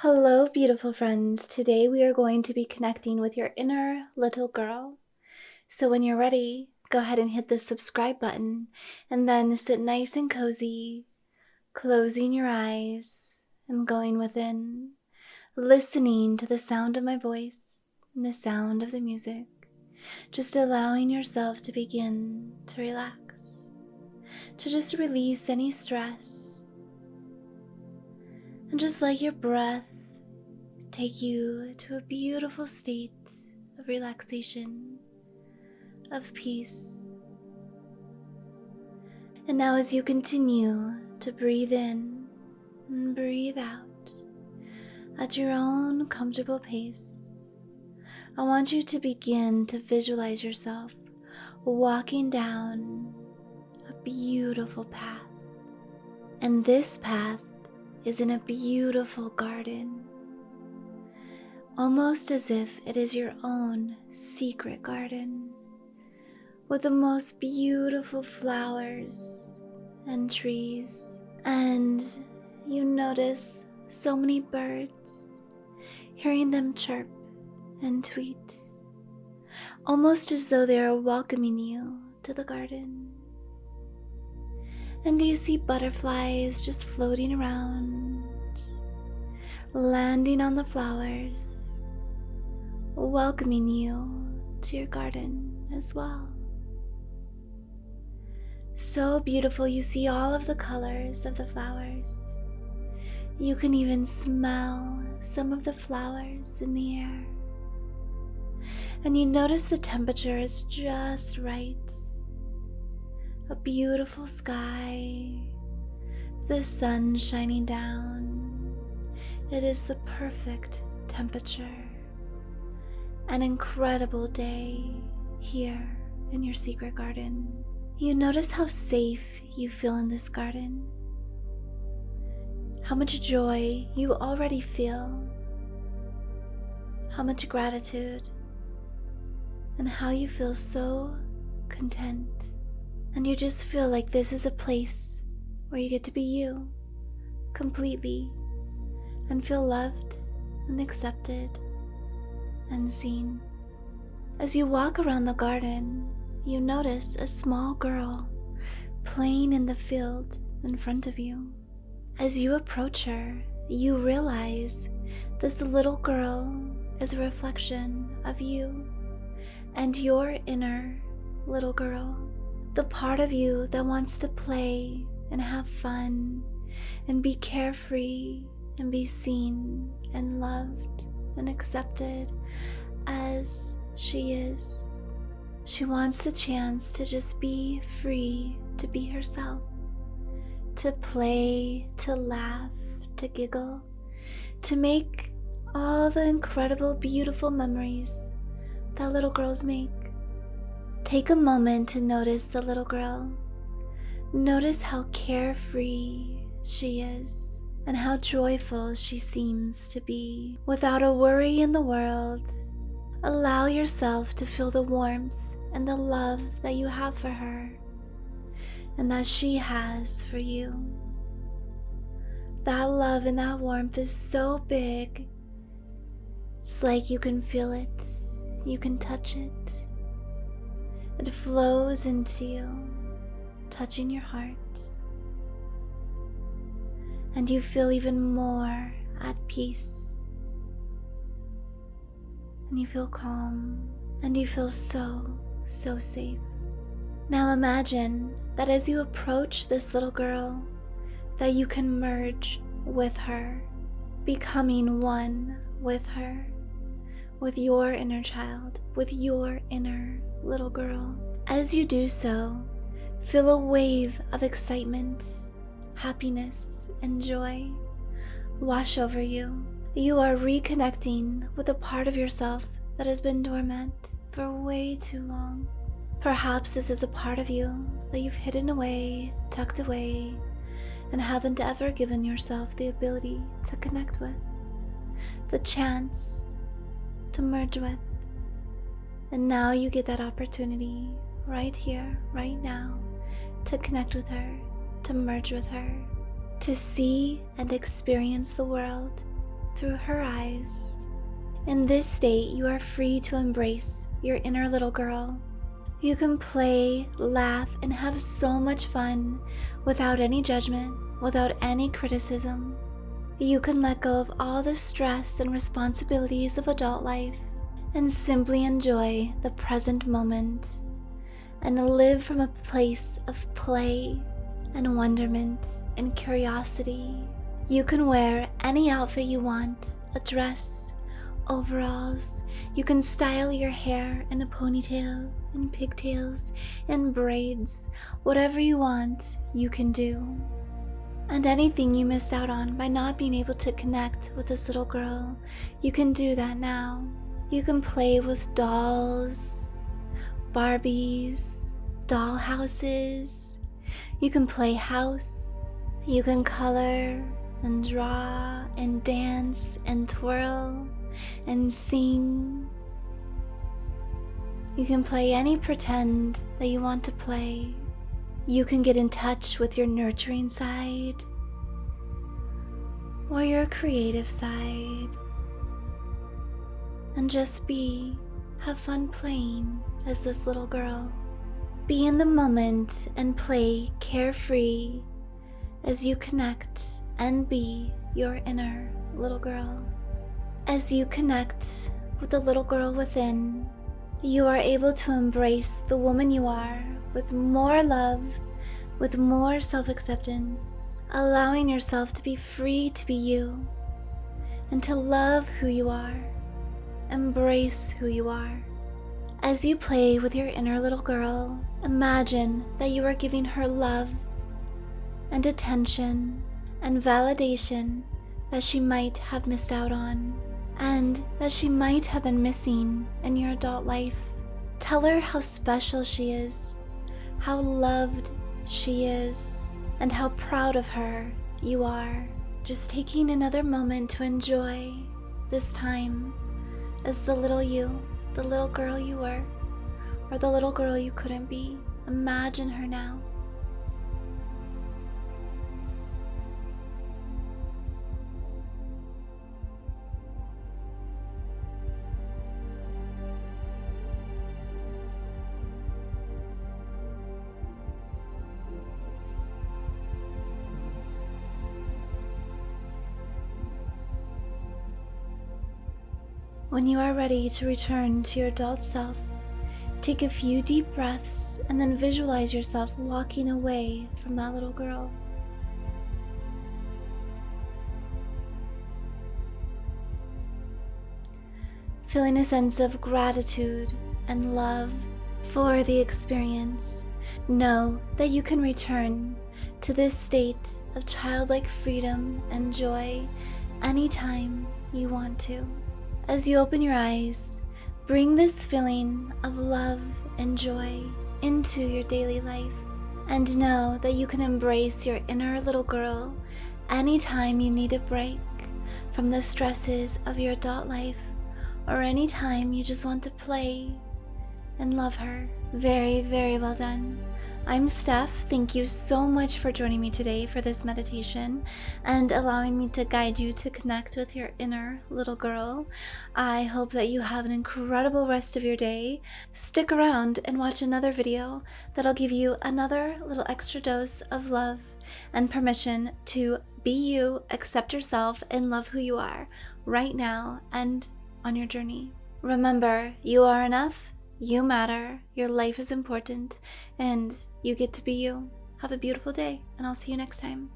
Hello, beautiful friends. Today we are going to be connecting with your inner little girl. So when you're ready, go ahead and hit the subscribe button and then sit nice and cozy, closing your eyes and going within, listening to the sound of my voice and the sound of the music, just allowing yourself to begin to relax, to just release any stress, and just let your breath take you to a beautiful state of relaxation, of peace. And now as you continue to breathe in and breathe out at your own comfortable pace, I want you to begin to visualize yourself walking down a beautiful path. And this path is in a beautiful garden, almost as if it is your own secret garden, with the most beautiful flowers and trees. And you notice so many birds, hearing them chirp and tweet, almost as though they are welcoming you to the garden. And you see butterflies just floating around, landing on the flowers, welcoming you to your garden as well. So beautiful, you see all of the colors of the flowers. You can even smell some of the flowers in the air. And you notice the temperature is just right. A beautiful sky, the sun shining down. It is the perfect temperature. An incredible day here in your secret garden. You notice how safe you feel in this garden, how much joy you already feel, how much gratitude, and how you feel so content. And you just feel like this is a place where you get to be you completely and feel loved and accepted and seen. As you walk around the garden, you notice a small girl playing in the field in front of you. As you approach her, you realize this little girl is a reflection of you and your inner little girl, the part of you that wants to play and have fun and be carefree and be seen and loved and accepted as she is. She wants the chance to just be free, to be herself, to play, to laugh, to giggle, to make all the incredible, beautiful memories that little girls make. Take a moment to notice the little girl. Notice how carefree she is and how joyful she seems to be, without a worry in the world. Allow yourself to feel the warmth and the love that you have for her and that she has for you. That love and that warmth is so big. It's like you can feel it, you can touch it. It flows into you, touching your heart. And you feel even more at peace. And you feel calm. And you feel so safe. Now imagine that as you approach this little girl, that you can merge with her, becoming one with her, with your inner child, with your inner little girl. As you do so, feel a wave of excitement, happiness, and joy wash over you. You are reconnecting with a part of yourself that has been dormant for way too long. Perhaps this is a part of you that you've hidden away, tucked away, and haven't ever given yourself the ability to connect with, the chance to merge with. And now you get that opportunity right here, right now, to connect with her, to merge with her, to see and experience the world through her eyes. In this state, you are free to embrace your inner little girl. You can play, laugh, and have so much fun without any judgment, without any criticism. You can let go of all the stress and responsibilities of adult life and simply enjoy the present moment and live from a place of play and wonderment and curiosity. You can wear any outfit you want, a dress, overalls. You can style your hair in a ponytail, in pigtails, in braids. Whatever you want, you can do. And anything you missed out on by not being able to connect with this little girl, you can do that now. You can play with dolls, Barbies, doll houses. You can play house. You can color and draw and dance and twirl and sing. You can play any pretend that you want to play. You can get in touch with your nurturing side or your creative side and just have fun playing as this little girl. Be in the moment and play carefree as you connect and be your inner little girl. As you connect with the little girl within, you are able to embrace the woman you are with more love, with more self-acceptance, allowing yourself to be free to be you and to love who you are, embrace who you are. As you play with your inner little girl, imagine that you are giving her love and attention and validation that she might have missed out on and that she might have been missing in your adult life. Tell her how special she is, how loved she is, and how proud of her you are. Just taking another moment to enjoy this time as the little you, the little girl you were, or the little girl you couldn't be. Imagine her now. When you are ready to return to your adult self, take a few deep breaths and then visualize yourself walking away from that little girl. Feeling a sense of gratitude and love for the experience, know that you can return to this state of childlike freedom and joy anytime you want to. As you open your eyes, bring this feeling of love and joy into your daily life, and know that you can embrace your inner little girl anytime you need a break from the stresses of your adult life, or anytime you just want to play and love her. Very, very well done. I'm Steph. Thank you so much for joining me today for this meditation and allowing me to guide you to connect with your inner little girl. I hope that you have an incredible rest of your day. Stick around and watch another video that'll give you another little extra dose of love and permission to be you, accept yourself, and love who you are right now and on your journey. Remember, you are enough. You matter, your life is important, and you get to be you. Have a beautiful day, and I'll see you next time.